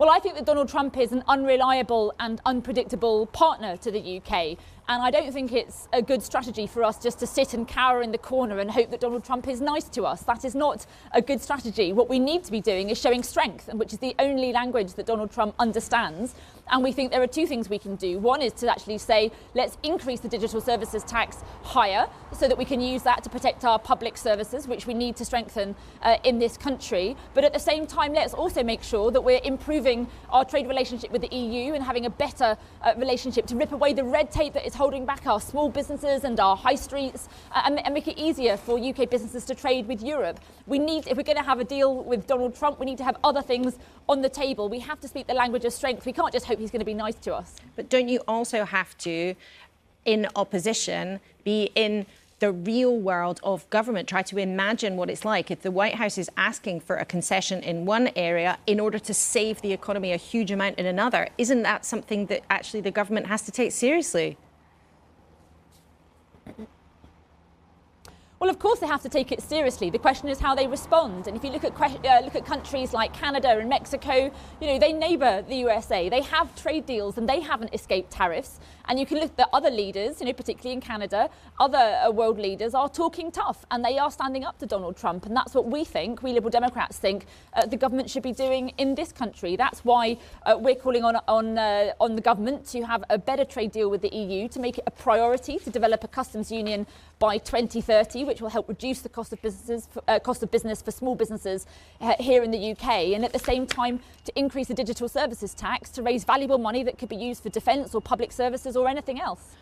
Well, I think that Donald Trump is an unreliable and unpredictable partner to the UK. And I don't think it's a good strategy for us just to sit and cower in the corner and hope that Donald Trump is nice to us. That is not a good strategy. What we need to be doing is showing strength, and which is the only language that Donald Trump understands. And we think there are two things we can do. One is to actually say, let's increase the digital services tax higher so that we can use that to protect our public services, which we need to strengthen in this country. But at the same time, let's also make sure that we're improving our trade relationship with the EU and having a better relationship to rip away the red tape that is holding back our small businesses and our high streets and make it easier for UK businesses to trade with Europe. We need, if we're going to have a deal with Donald Trump, we need to have other things on the table. We have to speak the language of strength. We can't just hope he's going to be nice to us. But don't you also have to, in opposition, be in the real world of government, try to imagine what it's like if the White House is asking for a concession in one area in order to save the economy a huge amount in another? Isn't that something that actually the government has to take seriously? Well, of course they have to take it seriously. The question is how they respond. And if you look at countries like Canada and Mexico, you know, they neighbour the USA. They have trade deals and they haven't escaped tariffs. And you can look at the other leaders, you know, particularly in Canada, other world leaders are talking tough and they are standing up to Donald Trump. And that's what we think, we Liberal Democrats think, the government should be doing in this country. That's why we're calling on the government to have a better trade deal with the EU, to make it a priority to develop a customs union by 2030, which will help reduce the cost of business for small businesses here in the UK, and at the same time to increase the digital services tax to raise valuable money that could be used for defence or public services or anything else.